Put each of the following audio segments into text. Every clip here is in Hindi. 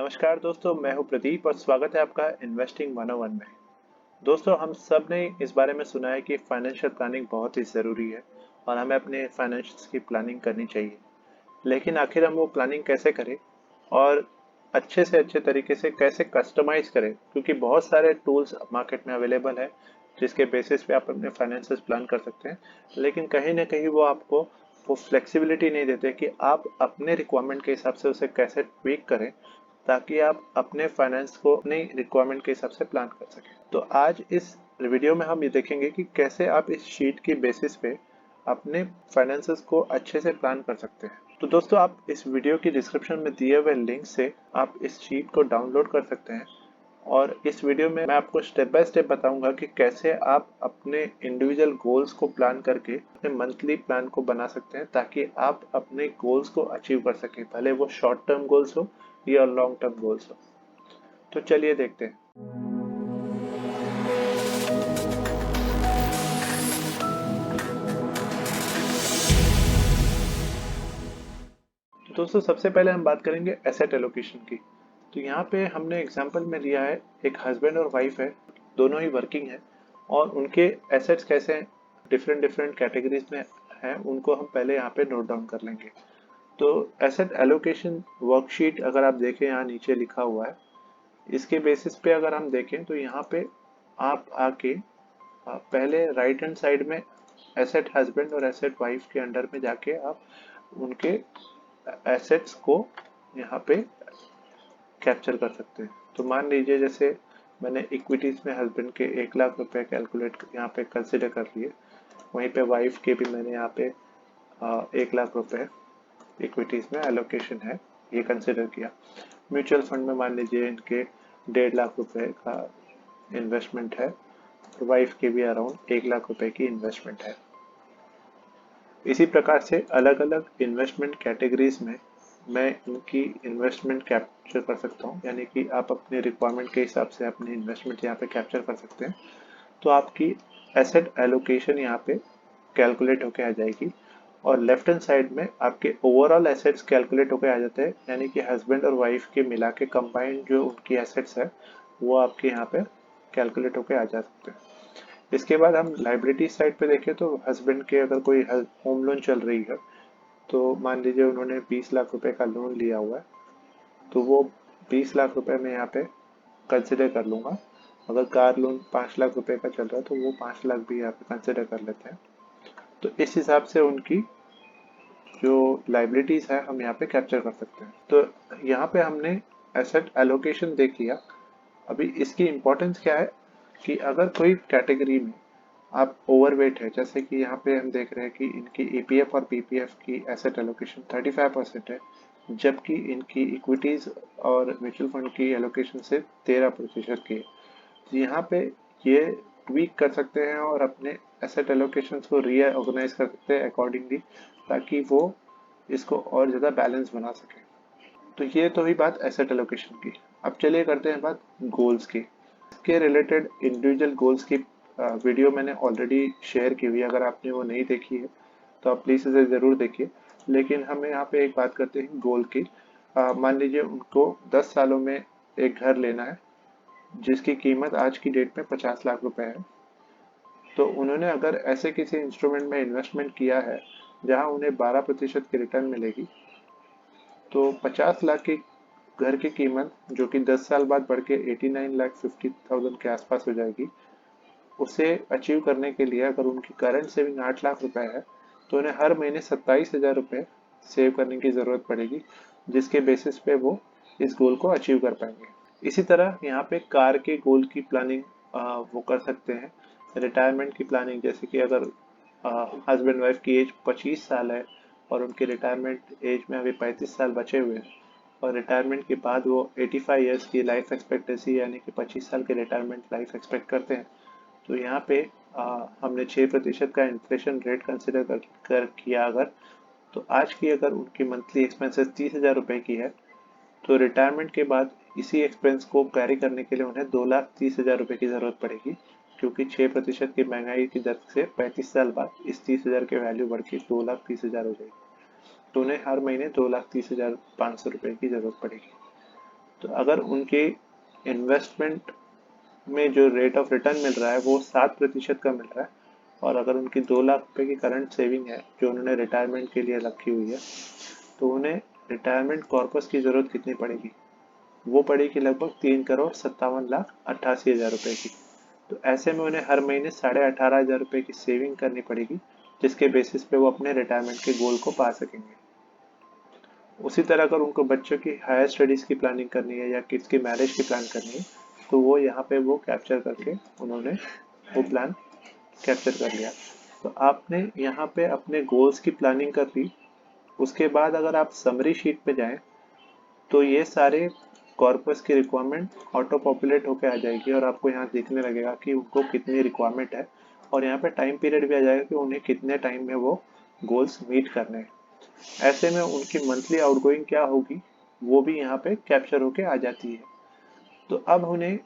नमस्कार दोस्तों, मैं हूं प्रदीप और स्वागत है आपका इन्वेस्टिंग 101 में। दोस्तों, हम सब ने इस बारे में सुना है कि फाइनेंशियल प्लानिंग बहुत ही ज़रूरी है और हमें अपने फाइनेंस की प्लानिंग करनी चाहिए। लेकिन आखिर हम वो प्लानिंग कैसे करें और अच्छे से अच्छे तरीके से कैसे कस्टमाइज़ करें? क्योंकि बहुत सारे टूल्स मार्केट में अवेलेबल है, जिसके बेसिस पे आप अपने फाइनेंसेस प्लान कर सकते हैं। लेकिन कहीं न कहीं वो आपको वो फ्लेक्सिबिलिटी नहीं देते कि आप अपने रिक्वायरमेंट के हिसाब से उसे कैसे ट्विक करें, ताकि आप अपने फाइनेंस को अपनी रिक्वायरमेंट के हिसाब से प्लान कर सकें। तो आज इस वीडियो में हम ये देखेंगे कि कैसे आप इस शीट की बेसिस पे अपने फाइनेंसेस को अच्छे से प्लान कर सकते हैं। तो दोस्तों, आप इस वीडियो की डिस्क्रिप्शन में दिए हुए लिंक से आप इस शीट को डाउनलोड कर सकते हैं और इस वीडियो में मैं आपको स्टेप बाय स्टेप बताऊंगा कि कैसे आप अपने इंडिविजुअल गोल्स को प्लान करके अपने मंथली प्लान को बना सकते हैं, ताकि आप अपने गोल्स को अचीव कर सकें, भले वो शॉर्ट टर्म गोल्स हो या लॉन्ग टर्म गोल्स हो। तो चलिए देखते हैं। तो दोस्तों, सबसे पहले हम बात करेंगे एसेट एलोकेशन की। तो यहाँ पे हमने एग्जांपल में लिया है, एक हस्बैंड और वाइफ है, दोनों ही वर्किंग है और उनके एसेट्स कैसे डिफरेंट डिफरेंट कैटेगरीज में हैं, उनको हम पहले यहाँ पे नोट डाउन कर लेंगे। तो एसेट एलोकेशन वर्कशीट अगर आप देखें, यहाँ नीचे लिखा हुआ है। इसके बेसिस पे अगर हम देखें तो यहाँ पे आप आके पहले राइट हैंड साइड में एसेट हस्बैंड और एसेट वाइफ के अंडर में जाके आप उनके एसेट्स को यहाँ पे कैप्चर कर सकते हैं। तो मान लीजिए, जैसे मैंने इक्विटीज में हस्बैंड के 1 लाख रुपए कैलकुलेट यहाँ पे कंसिडर कर लिए, वहीं पे वाइफ के भी मैंने यहाँ पे 1 लाख रुपए इक्विटीज में एलोकेशन है, ये कंसिडर किया। म्यूचुअल फंड में मान लीजिए इनके 1.5 लाख रुपए का इन्वेस्टमेंट है और वाइफ के भी अराउंड 1 लाख रुपए की इन्वेस्टमेंट है। इसी प्रकार से अलग अलग इन्वेस्टमेंट कैटेगरीज में मैं इनकी इन्वेस्टमेंट कैप्चर कर सकता हूँ, यानी कि आप अपने रिक्वायरमेंट के हिसाब से अपनी इन्वेस्टमेंट यहाँ पे कैप्चर कर सकते हैं। तो आपकी एसेट एलोकेशन यहाँ पे कैलकुलेट होके आ जाएगी और लेफ्ट हैंड साइड में आपके ओवरऑल एसेट्स कैलकुलेट होके आ जाते हैं, यानी कि हस्बैंड और वाइफ के मिला के कंबाइंड जो उनकी एसेट्स है वो आपके यहाँ पे कैलकुलेट होके आ जा सकते हैं। इसके बाद हम लाइबिलिटी साइड पे देखें तो हस्बैंड के अगर कोई होम लोन चल रही है, तो मान लीजिए उन्होंने 20 लाख रुपए का लोन लिया हुआ है, तो वो 20 लाख रुपए में यहाँ पे कंसिडर कर लूंगा। अगर कार लोन 5 लाख रुपए का चल रहा है तो वो 5 लाख भी यहाँ पे कंसिडर कर लेते हैं। तो इस हिसाब से उनकी जो लाइबिलिटीज है हम यहाँ पे कैप्चर कर सकते हैं। तो यहाँ पे हमने एसेट एलोकेशन देख लिया। अभी इसकी इम्पोर्टेंस क्या है कि अगर कोई कैटेगरी में आप ओवरवेट है, जैसे कि यहाँ पे हम देख रहे हैं कि इनकी ईपीएफ और पीपीएफ की एसेट एलोकेशन 35% है, जबकि इनकी इक्विटीज और म्यूचुअल फंड की एलोकेशन से 13% की है। तो यहाँ पे ये ट्वीक कर सकते हैं और अपने एसेट एलोकेशन को रीऑर्गेनाइज कर सकते हैं अकॉर्डिंगली, ताकि वो इसको और ज़्यादा बैलेंस बना सके। तो ये तो हुई बात एसेट एलोकेशन की। अब चलिए करते हैं बात गोल्स की। इसके रिलेटेड इंडिविजुअल गोल्स की वीडियो मैंने ऑलरेडी शेयर की हुई है, अगर आपने वो नहीं देखी है तो आप प्लीज़ इसे ज़रूर देखिए। लेकिन हमें यहाँ पे एक बात करते हैं गोल की। मान लीजिए उनको 10 सालों में एक घर लेना है, जिसकी कीमत आज की डेट में 50 लाख रुपए है। तो उन्होंने अगर ऐसे किसी इंस्ट्रूमेंट में इन्वेस्टमेंट किया है जहां उन्हें 12% की रिटर्न मिलेगी, तो 50 लाख की घर की कीमत, जो कि 10 साल बाद बढ़ के 89,50,000 के आसपास हो जाएगी, उसे अचीव करने के लिए अगर उनकी करंट सेविंग 8 लाख रुपए है, तो उन्हें हर महीने 27,000 रुपए सेव करने की ज़रूरत पड़ेगी, जिसके बेसिस पे वो इस गोल को अचीव कर पाएंगे। इसी तरह यहाँ पे कार के गोल की प्लानिंग वो कर सकते हैं। रिटायरमेंट की प्लानिंग, जैसे कि अगर हस्बैंड वाइफ की एज 25 साल है और उनके रिटायरमेंट एज में अभी 35 साल बचे हुए हैं और रिटायरमेंट के बाद वो 85 ईयर्स की लाइफ एक्सपेक्टेंसी, यानी कि 25 साल के रिटायरमेंट लाइफ एक्सपेक्ट करते हैं, तो यहाँ पे हमने 6% का इन्फ्लेशन रेट कंसिडर कर किया अगर, तो आज की अगर उनकी मंथली एक्सपेंसेस 30,000 रुपए की है, तो रिटायरमेंट के बाद इसी एक्सपेंस को कैरी करने के लिए उन्हें 2,30,000 रुपए की ज़रूरत पड़ेगी, क्योंकि 6% की महंगाई की दर से 35 साल बाद इस 30,000 की वैल्यू बढ़ के 2,30,000 हो जाएगी। तो उन्हें हर महीने 2,30,500 रुपए की ज़रूरत पड़ेगी। तो अगर उनके इन्वेस्टमेंट में जो रेट ऑफ रिटर्न मिल रहा है वो 7% का मिल रहा है, और अगर उनकी 2 लाख रुपए की करंट सेविंग है जो उन्होंने रिटायरमेंट के लिए रखी हुई है, तो उन्हें रिटायरमेंट कॉर्पस की ज़रूरत कितनी पड़ेगी? वो पड़ेगी लगभग 3,57,88,000 रुपए की। तो ऐसे में उन्हें हर महीने 18,500 रुपए की सेविंग करनी पड़ेगी, जिसके बेसिस पे वो अपने रिटायरमेंट के गोल को पा सकेंगे। उसी तरह अगर उनको बच्चों की हायर स्टडीज़ की प्लानिंग करनी है या किड्स की मैरिज की प्लान करनी है, तो वो यहाँ पे वो कैप्चर करके उन्होंने वो प्लान कैप्चर कर लिया। तो आपने यहाँ पे अपने गोल्स की प्लानिंग कर ली। उसके बाद अगर आप समरी शीट पे जाएं, तो ये सारे कॉर्पस की रिक्वायरमेंट ऑटो पॉपुलेट होकर आ जाएगी और आपको यहाँ देखने लगेगा कि उनको कितनी रिक्वायरमेंट है, और यहाँ पे टाइम पीरियड भी आ जाएगा कि उन्हें कितने टाइम में वो गोल्स मीट करने हैं। ऐसे में उनकी मंथली आउटगोइंग क्या होगी वो भी यहाँ पे कैप्चर होके आ जाती है। तो अब उन्हें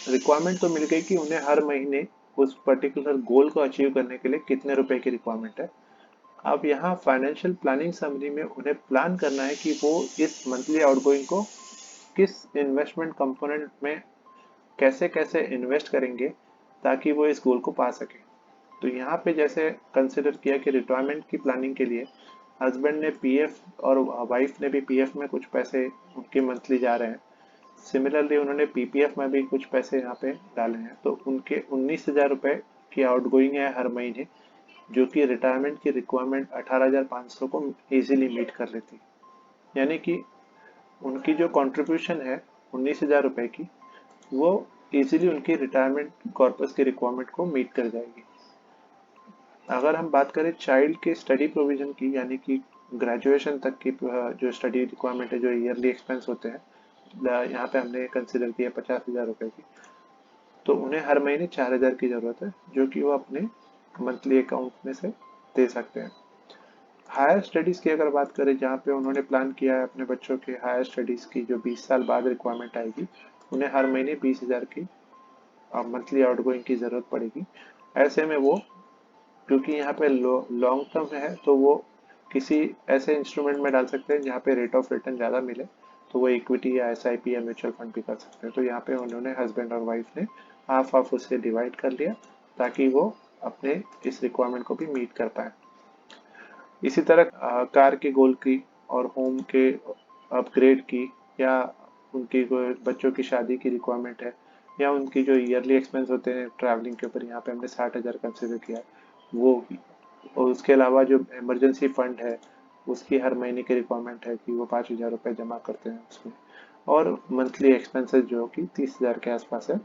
रिक्वायरमेंट तो मिल गई कि उन्हें हर महीने उस पर्टिकुलर गोल को अचीव करने के लिए कितने रुपए की रिक्वायरमेंट है। अब यहाँ फाइनेंशियल प्लानिंग समरी में उन्हें प्लान करना है कि वो इस मंथली आउटगोइंग को किस इन्वेस्टमेंट कंपोनेंट में कैसे कैसे इन्वेस्ट करेंगे ताकि वो इस गोल को पा सके। तो यहाँ पे जैसे कंसिडर किया कि रिटायरमेंट की प्लानिंग के लिए हस्बैंड ने पीएफ और वाइफ ने भी पीएफ में कुछ पैसे उनके मंथली जा रहे हैं। सिमिलरली उन्होंने पीपीएफ में भी कुछ पैसे यहाँ पे डाले हैं, तो उनके 19,000 रुपए की आउटगोइंग है हर महीने, जो कि रिटायरमेंट की रिक्वायरमेंट 18,500 को इजीली मीट कर लेती। यानी कि उनकी जो कंट्रीब्यूशन है 19,000 रुपए की, वो इजीली उनकी रिटायरमेंट कॉर्पस की रिक्वायरमेंट को मीट कर जाएगी। अगर हम बात करें चाइल्ड के स्टडी प्रोविजन की, यानी कि ग्रेजुएशन तक की जो स्टडी रिक्वायरमेंट है, जो ईयरली एक्सपेंस होते हैं, यहाँ पे हमने कंसिडर किया 50,000 रुपए की, तो उन्हें हर महीने 4,000 की ज़रूरत है, जो कि वो अपने मंथली अकाउंट में से दे सकते हैं। हायर स्टडीज़ की अगर बात करें, जहाँ पे उन्होंने प्लान किया है अपने बच्चों के हायर स्टडीज़ की जो 20 साल बाद रिक्वायरमेंट आएगी, उन्हें हर महीने 20,000 की मंथली आउटगोइंग की ज़रूरत पड़ेगी। ऐसे में वो, क्योंकि यहाँ पे लॉन्ग टर्म है, तो वो किसी ऐसे इंस्ट्रूमेंट में डाल सकते हैं जहाँ पे रेट ऑफ रिटर्न ज़्यादा मिले, तो वो इक्विटी या एसआईपी या म्यूचुअल फंड भी कर सकते हैं। तो यहाँ पे उन्होंने हस्बैंड और वाइफ ने हाफ हाफ उससे डिवाइड कर लिया ताकि वो अपने इस रिक्वायरमेंट को भी मीट कर पाए। इसी तरह कार के गोल की और होम के अपग्रेड की, या उनकी कोई बच्चों की शादी की रिक्वायरमेंट है, या उनकी जो ईयरली एक्सपेंस होते हैं ट्रैवलिंग के ऊपर, यहाँ पे हमने 60,000 कंसिडर किया है वो भी। और उसके अलावा जो इमरजेंसी फंड है उसकी हर महीने की रिक्वायरमेंट है कि वो 5,000 रुपये जमा करते हैं उसमें, और मंथली एक्सपेंसेस जो कि 30,000 के आसपास है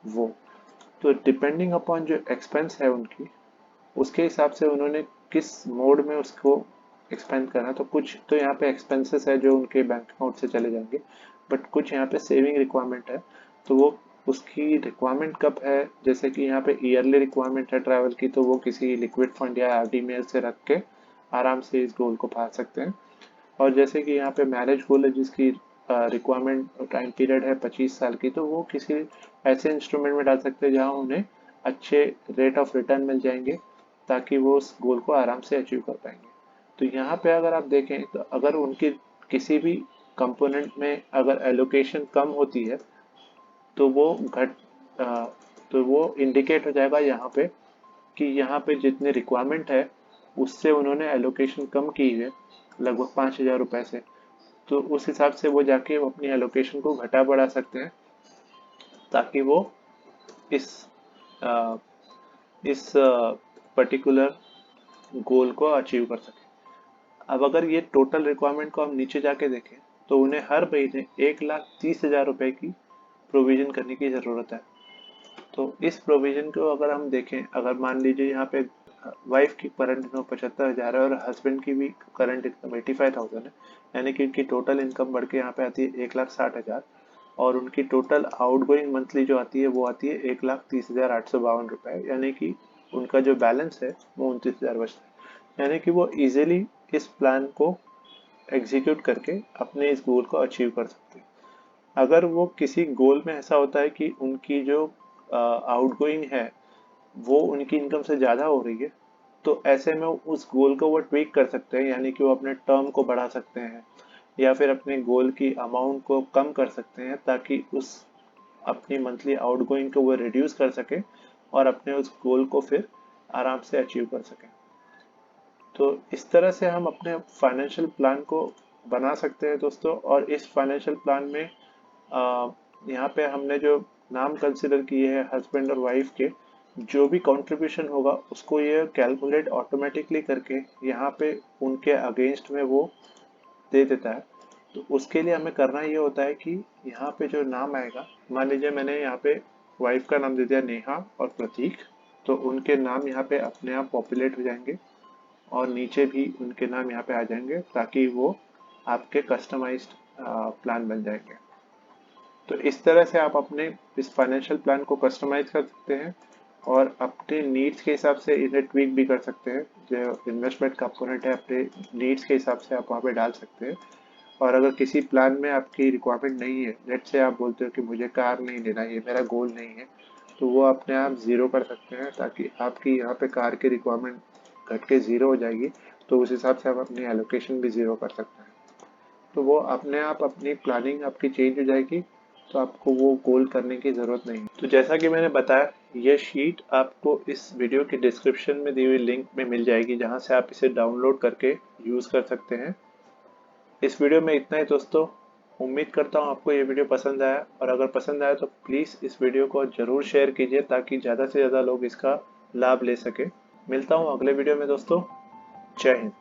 वो। तो डिपेंडिंग अपॉन जो एक्सपेंस है उनकी, उसके हिसाब से उन्होंने किस मोड में उसको एक्सपेंड करना। तो कुछ तो यहाँ पे एक्सपेंसेस है जो उनके बैंक अकाउंट से चले जाएंगे, बट कुछ यहाँ पे सेविंग रिक्वायरमेंट है, तो वो उसकी रिक्वायरमेंट कब है, जैसे कि यहाँ पे ईयरली रिक्वायरमेंट है ट्रैवल की, तो वो किसी लिक्विड फंड या आरडी में से रख के आराम से इस गोल को पा सकते हैं। और जैसे कि यहाँ पे मैरिज गोल है जिसकी रिक्वायरमेंट टाइम पीरियड है 25 साल की, तो वो किसी ऐसे इंस्ट्रूमेंट में डाल सकते हैं जहाँ उन्हें अच्छे रेट ऑफ रिटर्न मिल जाएंगे ताकि वो उस गोल को आराम से अचीव कर पाएंगे। तो यहाँ पे अगर आप देखें, तो अगर उनकी किसी भी कंपोनेंट में अगर एलोकेशन कम होती है, तो वो अ, तो वो इंडिकेट हो जाएगा यहाँ पे कि यहाँ पे जितने रिक्वायरमेंट है उससे उन्होंने एलोकेशन कम की है लगभग 5,000 रुपए से। तो उस हिसाब से वो जाके अपनी एलोकेशन को घटा बढ़ा सकते हैं ताकि वो इस अ, इस पर्टिकुलर गोल को अचीव कर सके। अब अगर ये टोटल रिक्वायरमेंट को हम नीचे जाके देखें, तो उन्हें हर महीने 1,30,000 रुपए की प्रोविजन करने की ज़रूरत है। तो इस प्रोविजन को अगर हम देखें, अगर मान लीजिए यहाँ पे वाइफ की करंट इनकम 75,000 है और हस्बैंड की भी करंट इनकम 85,000 है, यानी कि उनकी टोटल इनकम बढ़ के यहाँ पे आती है 1,60,000, और उनकी टोटल आउटगोइंग मंथली जो आती है वो आती है 1,30,852 रुपए, यानी कि उनका जो बैलेंस है वो 29,000 बचता है। यानी कि वो इजीली इस प्लान को एग्जीक्यूट करके अपने इस गोल को अचीव कर सकते हैं। अगर वो किसी गोल में ऐसा होता है कि उनकी जो आउटगोइंग है वो उनकी इनकम से ज़्यादा हो रही है, तो ऐसे में उस गोल को वो ट्वीक कर सकते हैं, यानी कि वो अपने टर्म को बढ़ा सकते हैं, या फिर अपने गोल की अमाउंट को कम कर सकते हैं, ताकि उस अपनी मंथली आउटगोइंग को वो रिड्यूस कर सके और अपने उस गोल को फिर आराम से अचीव कर सकें। तो इस तरह से हम अपने फाइनेंशियल प्लान को बना सकते हैं दोस्तों। और इस फाइनेंशियल प्लान में यहाँ पे हमने जो नाम कंसिडर किए हैं हस्बैंड और वाइफ के, जो भी कंट्रीब्यूशन होगा उसको ये कैलकुलेट ऑटोमेटिकली करके यहाँ पे उनके अगेंस्ट में वो दे देता है। तो उसके लिए हमें करना ये होता है कि यहाँ पे जो नाम आएगा, मान लीजिए मैंने यहाँ पे वाइफ का नाम दे दिया नेहा और प्रतीक, तो उनके नाम यहाँ पे अपने आप पॉपुलेट हो जाएंगे और नीचे भी उनके नाम यहाँ पे आ जाएंगे, ताकि वो आपके कस्टमाइज्ड प्लान बन जाएंगे। तो इस तरह से आप अपने इस फाइनेंशियल प्लान को कस्टमाइज कर सकते हैं और अपने नीड्स के हिसाब से इन्हें ट्विक भी कर सकते हैं। जो इन्वेस्टमेंट कंपोनेंट है अपने नीड्स के हिसाब से आप वहाँ पे डाल सकते हैं। और अगर किसी प्लान में आपकी रिक्वायरमेंट नहीं है, लेट्स से आप बोलते हो कि मुझे कार नहीं लेना, ये मेरा गोल नहीं है, तो वो अपने आप ज़ीरो कर सकते हैं, ताकि आपकी यहाँ पे कार की रिक्वायरमेंट घट के ज़ीरो हो जाएगी। तो उस हिसाब से आप अपनी एलोकेशन भी ज़ीरो कर सकते हैं। तो वो अपने आप अपनी प्लानिंग आपकी चेंज हो जाएगी, तो आपको वो गोल करने की ज़रूरत नहीं। तो जैसा कि मैंने बताया, ये शीट आपको इस वीडियो के डिस्क्रिप्शन में दी हुई लिंक में मिल जाएगी, जहाँ से आप इसे डाउनलोड करके यूज़ कर सकते हैं। इस वीडियो में इतना ही दोस्तों। उम्मीद करता हूँ आपको ये वीडियो पसंद आया, और अगर पसंद आया तो प्लीज़ इस वीडियो को ज़रूर शेयर कीजिए, ताकि ज़्यादा से ज़्यादा लोग इसका लाभ ले सके। मिलता हूँ अगले वीडियो में दोस्तों। जय हिंद।